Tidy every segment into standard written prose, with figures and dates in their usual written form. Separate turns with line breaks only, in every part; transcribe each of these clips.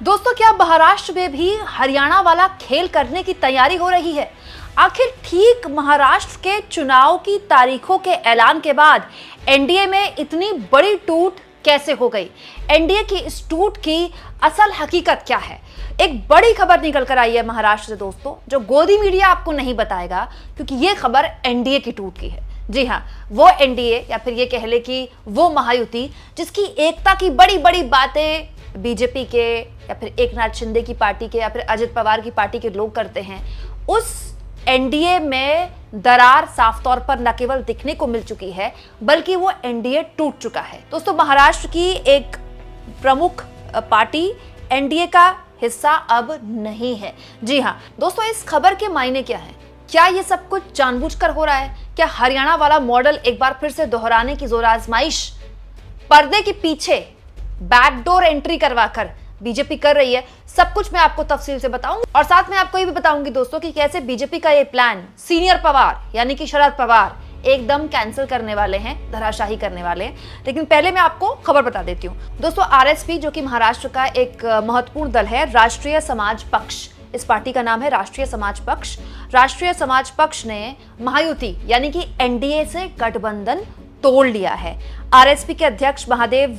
दोस्तों, क्या महाराष्ट्र में भी हरियाणा वाला खेल करने की तैयारी हो रही है? आखिर ठीक महाराष्ट्र के चुनाव की तारीखों के ऐलान के बाद एनडीए में इतनी बड़ी टूट कैसे हो गई? एनडीए की इस टूट की असल हकीकत क्या है? एक बड़ी खबर निकल कर आई है महाराष्ट्र से दोस्तों, जो गोदी मीडिया आपको नहीं बताएगा, क्योंकि ये खबर एनडीए की टूट की है। जी हाँ, वो एनडीए या फिर ये कह ले कि वो महायुति जिसकी एकता की बड़ी बड़ी बातें बीजेपी के या फिर एकनाथ शिंदे की पार्टी के या फिर अजित पवार की पार्टी के लोग करते हैं, उस एनडीए में दरार साफ तौर पर न केवल दिखने को मिल चुकी है, बल्कि वो एनडीए टूट चुका है। दोस्तों, महाराष्ट्र की एक प्रमुख पार्टी एनडीए का हिस्सा अब नहीं है। जी हाँ दोस्तों, इस खबर के मायने क्या है? क्या ये सब कुछ जानबूझकर हो रहा है? क्या हरियाणा वाला मॉडल एक बार फिर से दोहराने की जोर आजमाइश पर्दे के पीछे बैकडोर एंट्री करवाकर बीजेपी कर रही है? सब कुछ मैं आपको तफसील से बताऊंगी और साथ में आपको ये भी बताऊंगी दोस्तों कि कैसे बीजेपी का ये प्लान सीनियर पवार यानी कि शरद पवार एकदम कैंसिल करने वाले हैं, धराशाही करने वाले हैं। लेकिन पहले मैं आपको खबर बता देती हूँ दोस्तों। आरएसपी जो कि महाराष्ट्र का एक महत्वपूर्ण दल है, राष्ट्रीय समाज पक्ष, इस पार्टी का नाम है राष्ट्रीय समाज पक्ष। राष्ट्रीय समाज पक्ष ने महायुति यानी कि एनडीए से गठबंधन तोड़ लिया है। आरएसपी के अध्यक्ष महादेव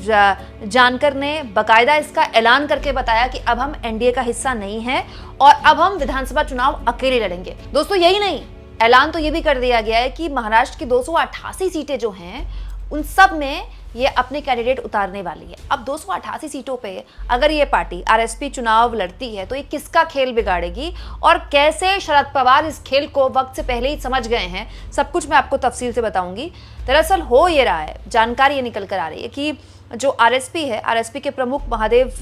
जानकर ने बकायदा इसका ऐलान करके बताया कि अब हम एनडीए का हिस्सा नहीं हैं और अब हम विधानसभा चुनाव अकेले लड़ेंगे। दोस्तों, यही नहीं, ऐलान तो ये भी कर दिया गया है कि महाराष्ट्र की 288 सीटें जो हैं उन सब में ये अपने कैंडिडेट उतारने वाली है। अब 288 सीटों पे अगर ये पार्टी आरएसपी चुनाव लड़ती है तो ये किसका खेल बिगाड़ेगी और कैसे शरद पवार इस खेल को वक्त से पहले ही समझ गए हैं, सब कुछ मैं आपको तफसील से बताऊंगी। दरअसल हो ये रहा है, जानकारी ये निकल कर आ रही है कि जो आरएसपी है, आरएसपी के प्रमुख महादेव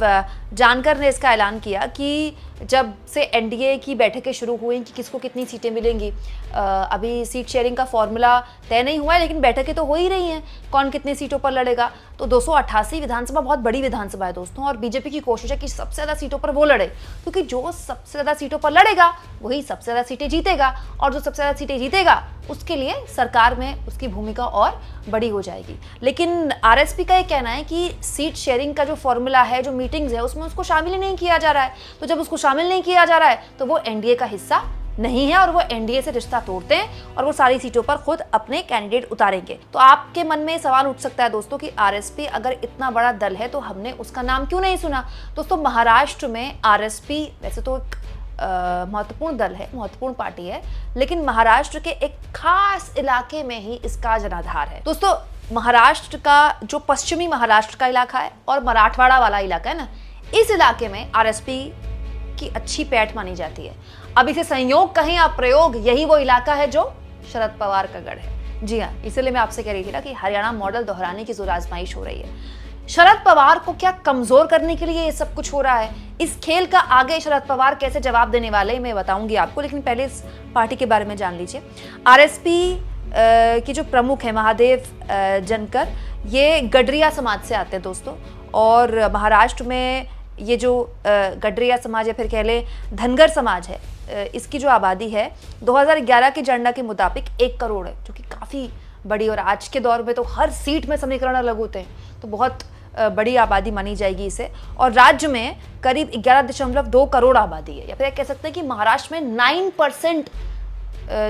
जानकर ने इसका ऐलान किया कि जब से एनडीए की बैठकें शुरू हुई कि किसको कितनी सीटें मिलेंगी, अभी सीट शेयरिंग का फॉर्मूला तय नहीं हुआ है, लेकिन बैठकें तो हो ही रही हैं, कौन कितनी सीटों पर लड़ेगा। तो 288 विधानसभा बहुत बड़ी विधानसभा है दोस्तों, और बीजेपी की कोशिश है कि सबसे ज़्यादा सीटों पर वो लड़े, क्योंकि जो सबसे ज़्यादा सीटों पर लड़ेगा वही सबसे ज़्यादा सीटें जीतेगा, और जो सबसे ज़्यादा सीटें जीतेगा उसके लिए सरकार में उसकी भूमिका और बड़ी हो जाएगी। लेकिन आरएसपी का ये कहना है कि सीट शेयरिंग का जो फॉर्मूला है, जो मीटिंग्स है, उसमें उसको शामिल ही नहीं किया जा रहा है। तो जब उसको शामिल नहीं किया जा रहा है तो वो एनडीए का हिस्सा नहीं है और वो एनडीए से रिश्ता तोड़ते हैं और वो सारी सीटों पर खुद अपने कैंडिडेट उतारेंगे। तो आपके मन में सवाल उठ सकता है दोस्तों कि आरएसपी अगर इतना बड़ा दल है तो हमने उसका नाम क्यों नहीं सुना? दोस्तों, महाराष्ट्र में आरएसपी वैसे तो एक महत्वपूर्ण दल है, महत्वपूर्ण पार्टी है, लेकिन महाराष्ट्र के एक खास इलाके में ही इसका जनाधार है। दोस्तों, महाराष्ट्र का जो पश्चिमी महाराष्ट्र का इलाका है और मराठवाड़ा वाला इलाका है ना, इस इलाके में आरएसपी की अच्छी पैठ मानी जाती है। अब इसे संयोग कहें या प्रयोग, यही वो इलाका है जो शरद पवार का गढ़ है। जी हाँ, इसलिए मैं आपसे कह रही थी ना कि हरियाणा मॉडल दोहराने की जोर आजमाइश हो रही है। शरद पवार को क्या कमजोर करने के लिए ये सब कुछ हो रहा है? इस खेल का आगे शरद पवार कैसे जवाब देने वाले हैं मैं बताऊंगी आपको, लेकिन पहले इस पार्टी के बारे में जान लीजिए। आरएसपी की जो प्रमुख है महादेव जानकर, ये गडरिया समाज से आते हैं दोस्तों, और महाराष्ट्र में ये जो गडरिया समाज या फिर कह ले धनगर समाज है, इसकी जो आबादी है 2011 की जनगणना के मुताबिक 1 करोड़ है, जो कि काफ़ी बड़ी, और आज के दौर में तो हर सीट में समीकरण अलग होते हैं, तो बहुत बड़ी आबादी मानी जाएगी इसे। और राज्य में करीब 11.2 करोड़ आबादी है, या फिर कह सकते हैं कि महाराष्ट्र में 9%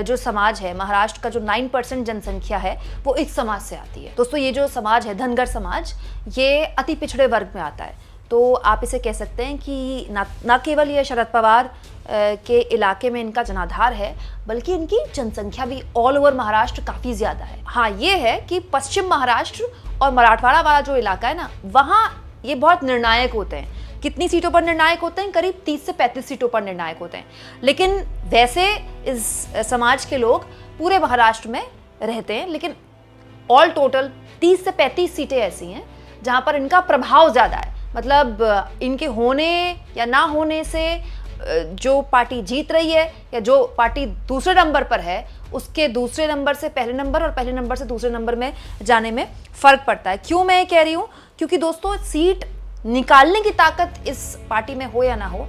जो समाज है, महाराष्ट्र का जो 9% जनसंख्या है वो इस समाज से आती है। दोस्तों, ये जो समाज है धनगर समाज, ये अति पिछड़े वर्ग में आता है। तो आप इसे कह सकते हैं कि ना केवल ये शरद पवार के इलाके में इनका जनाधार है, बल्कि इनकी जनसंख्या भी ऑल ओवर महाराष्ट्र काफ़ी ज़्यादा है। हाँ, ये है कि पश्चिम महाराष्ट्र और मराठवाड़ा वाला जो इलाका है ना, वहाँ ये बहुत निर्णायक होते हैं। कितनी सीटों पर निर्णायक होते हैं? करीब 30 से 35 सीटों पर निर्णायक होते हैं। लेकिन वैसे इस समाज के लोग पूरे महाराष्ट्र में रहते हैं, लेकिन ऑल टोटल 30 से 35 सीटें ऐसी हैं जहाँ पर इनका प्रभाव ज़्यादा है। मतलब इनके होने या ना होने से जो पार्टी जीत रही है या जो पार्टी दूसरे नंबर पर है, उसके दूसरे नंबर से पहले नंबर और पहले नंबर से दूसरे नंबर में जाने में फर्क पड़ता है। क्यों मैं ये कह रही हूँ? क्योंकि दोस्तों, सीट निकालने की ताकत इस पार्टी में हो या ना हो,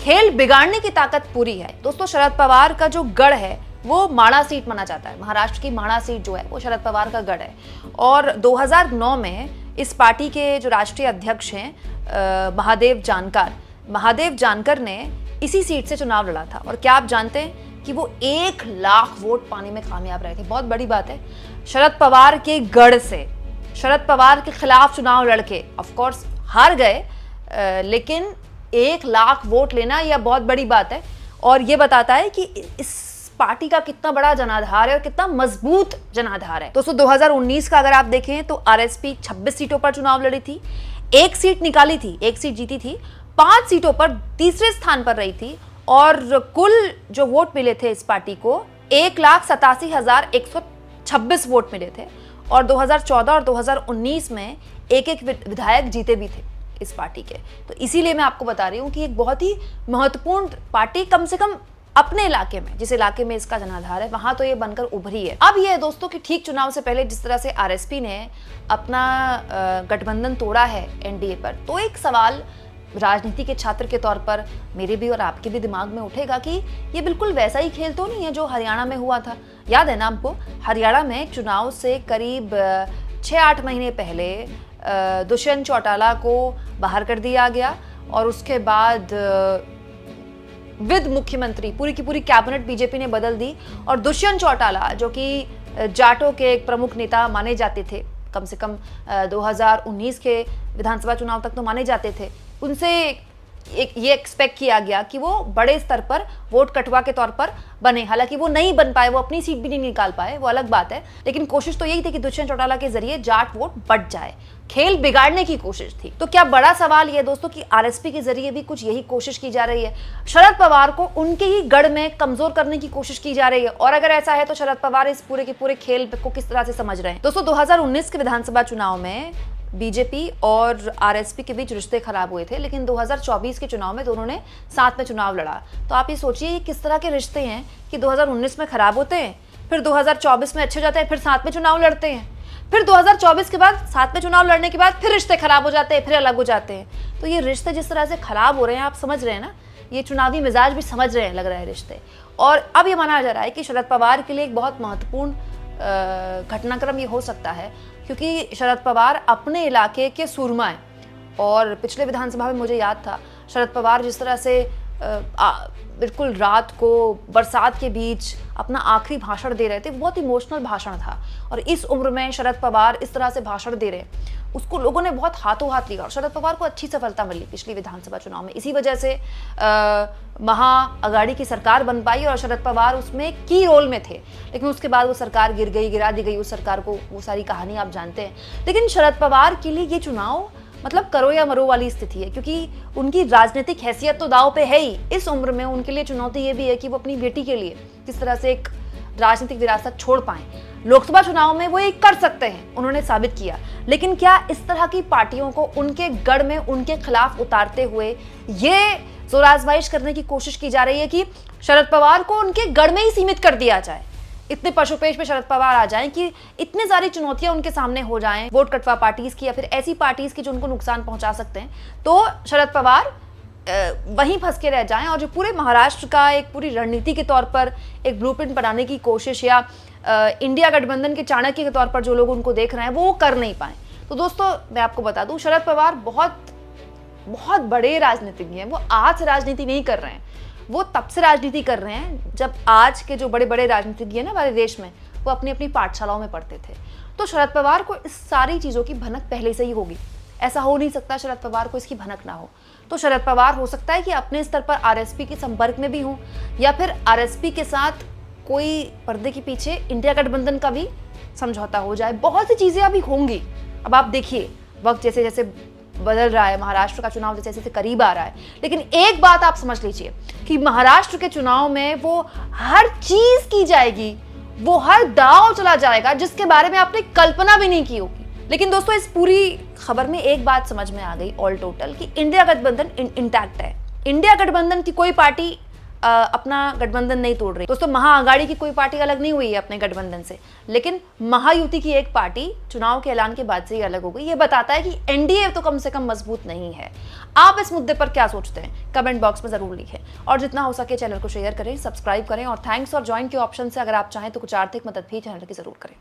खेल बिगाड़ने की ताकत पूरी है। दोस्तों, शरद पवार का जो गढ़ है वो माणा सीट माना जाता है। महाराष्ट्र की माणा सीट जो है वो शरद पवार का गढ़ है, और 2009 में इस पार्टी के जो राष्ट्रीय अध्यक्ष हैं महादेव जानकर, महादेव जानकर ने इसी सीट से चुनाव लड़ा था और क्या आप जानते हैं कि वो 1 लाख वोट पाने में कामयाब रहे थे। बहुत बड़ी बात है। शरद पवार के गढ़ से, शरद पवार के खिलाफ चुनाव लड़के ऑफ कोर्स हार गए, लेकिन 1 लाख वोट लेना यह बहुत बड़ी बात है और ये बताता है कि इस पार्टी का कितना बड़ा जनाधार है और कितना मजबूत जनाधार है। दोस्तों 2019 का अगर आप देखें तो आरएसपी 26 सीटों पर चुनाव लड़ी थी, 1 सीट निकाली थी, 1 सीट जीती थी, 5 सीटों पर तीसरे स्थान पर रही थी और कुल जो वोट मिले थे इस पार्टी को 1,87,126 वोट मिले थे और 2014 और 2019 में एक विधायक जीते भी थे इस पार्टी के। तो इसीलिए मैं आपको बता रही हूँ कि एक बहुत ही महत्वपूर्ण पार्टी, कम से कम अपने इलाके में, जिस इलाके में इसका जनाधार है, वहां तो ये बनकर उभरी है। अब ये है दोस्तों कि ठीक चुनाव से पहले जिस तरह से आरएसपी ने अपना गठबंधन तोड़ा है एनडीए पर, तो एक सवाल राजनीति के छात्र के तौर पर मेरे भी और आपके भी दिमाग में उठेगा कि ये बिल्कुल वैसा ही खेल तो नहीं है जो हरियाणा में हुआ था। याद है ना आपको, हरियाणा में चुनाव से करीब 6-8 महीने पहले दुष्यंत चौटाला को बाहर कर दिया गया और उसके बाद विद मुख्यमंत्री पूरी की पूरी कैबिनेट बीजेपी ने बदल दी और दुष्यंत चौटाला जो कि जाटों के एक प्रमुख नेता माने जाते थे, कम से कम 2019 के विधानसभा चुनाव तक तो माने जाते थे, उनसे ये एक्सपेक्ट किया गया कि वो बड़े स्तर पर वोट कटवा के तौर पर बने। हालांकि वो नहीं बन पाए, वो अपनी सीट भी नहीं निकाल पाए, वो अलग बात है, लेकिन कोशिश तो यही थी कि दुष्यंत चौटाला के जरिए जाट वोट बढ़ जाए। खेल बिगाड़ने की कोशिश थी। तो क्या बड़ा सवाल ये दोस्तों कि आरएसपी के जरिए भी कुछ यही कोशिश की जा रही है, शरद पवार को उनके ही गढ़ में कमजोर करने की कोशिश की जा रही है। और अगर ऐसा है तो शरद पवार इस पूरे के पूरे खेल को किस तरह से समझ रहे हैं। दोस्तों 2019 के विधानसभा चुनाव में बीजेपी और आरएसपी के बीच रिश्ते खराब हुए थे, लेकिन 2024 के चुनाव में दोनों ने साथ में चुनाव लड़ा। तो आप ये सोचिए किस तरह के रिश्ते हैं कि 2019 में खराब होते हैं, फिर 2024 में अच्छे हो जाते हैं, फिर साथ में चुनाव लड़ते हैं, फिर 2024 के बाद साथ में चुनाव लड़ने के बाद फिर रिश्ते खराब हो जाते हैं, फिर अलग हो जाते हैं। तो ये रिश्ते जिस तरह से खराब हो रहे हैं, आप समझ रहे हैं ना, ये चुनावी मिजाज भी समझ रहे हैं, लग रहा है रिश्ते। और अब ये माना जा रहा है कि शरद पवार के लिए एक बहुत महत्वपूर्ण घटनाक्रम ये हो सकता है, क्योंकि शरद पवार अपने इलाके के सूरमा हैं और पिछले विधानसभा में मुझे याद था शरद पवार जिस तरह से बिल्कुल रात को बरसात के बीच अपना आखिरी भाषण दे रहे थे, बहुत इमोशनल भाषण था और इस उम्र में शरद पवार इस तरह से भाषण दे रहे हैं, उसको लोगों ने बहुत हाथों हाथ लिया और शरद पवार को अच्छी सफलता मिली पिछली विधानसभा चुनाव में। इसी वजह से महाअघाड़ी की सरकार बन पाई और शरद पवार उसमें की रोल में थे, लेकिन उसके बाद वो सरकार गिर गई, गिरा दी गई उस सरकार को, वो सारी कहानी आप जानते हैं। लेकिन शरद पवार के लिए ये चुनाव मतलब करो या मरो वाली स्थिति है, क्योंकि उनकी राजनीतिक हैसियत तो दांव पे है ही। इस उम्र में उनके लिए चुनौती ये भी है कि वो अपनी बेटी के लिए किस तरह से एक राजनीतिक विरासत छोड़ पाए। लोकसभा चुनाव में वो एक कर सकते हैं, उन्होंने साबित किया, लेकिन क्या इस तरह की पार्टियों को उनके गढ़ में उनके खिलाफ उतारते हुए ये जोर आजमाइश करने की कोशिश की जा रही है कि शरद पवार को उनके गढ़ में ही सीमित कर दिया जाए, इतने पशुपेश पे शरद पवार आ जाएं कि इतने सारी चुनौतियां उनके सामने हो जाएं, वोट कटवा पार्टीज की या फिर ऐसी पार्टीज की जो उनको नुकसान पहुंचा सकते हैं, तो शरद पवार वहीं फंस के रह जाएं और जो पूरे महाराष्ट्र का एक पूरी रणनीति के तौर पर एक ब्लूप्रिंट बनाने की कोशिश या इंडिया गठबंधन के चाणक्य के तौर पर जो लोग उनको देख रहे हैं वो कर नहीं पाए। तो दोस्तों मैं आपको बता दूं, शरद पवार बहुत बहुत बड़े राजनीतिज्ञ हैं। वो आज से राजनीति नहीं कर रहे हैं, वो तब से राजनीति कर रहे हैं जब आज के जो बड़े बड़े राजनीतिज्ञ हैं ना हमारे देश में, वो अपनी अपनी पाठशालाओं में पढ़ते थे। तो शरद पवार को इस सारी चीज़ों की भनक पहले से ही होगी, ऐसा हो नहीं सकता शरद पवार को इसकी भनक ना हो। तो शरद पवार हो सकता है कि अपने स्तर पर आरएसपी के संपर्क में भी हों या फिर आरएसपी के साथ कोई पर्दे के पीछे इंडिया गठबंधन का भी समझौता हो जाए। बहुत सी चीज़ें अभी होंगी। अब आप देखिए वक्त जैसे जैसे बदल रहा है, महाराष्ट्र का चुनाव जैसे जैसे करीब आ रहा है, लेकिन एक बात आप समझ लीजिए कि महाराष्ट्र के चुनाव में वो हर चीज की जाएगी, वो हर दांव चला जाएगा जिसके बारे में आपने कल्पना भी नहीं की होगी। लेकिन दोस्तों इस पूरी खबर में एक बात समझ में आ गई ऑल टोटल कि इंडिया गठबंधन इंटैक्ट है। इंडिया गठबंधन की कोई पार्टी अपना गठबंधन नहीं तोड़ रही। दोस्तों महाअघाड़ी की कोई पार्टी अलग नहीं हुई है अपने गठबंधन से, लेकिन महायुति की एक पार्टी चुनाव के ऐलान के बाद से ही अलग हो गई। ये बताता है कि एनडीए तो कम से कम मजबूत नहीं है। आप इस मुद्दे पर क्या सोचते हैं कमेंट बॉक्स में जरूर लिखें और जितना हो सके चैनल को शेयर करें, सब्सक्राइब करें और थैंक्स और ज्वाइन के ऑप्शन से अगर आप चाहें तो कुछ आर्थिक मदद भी चैनल की जरूर करें।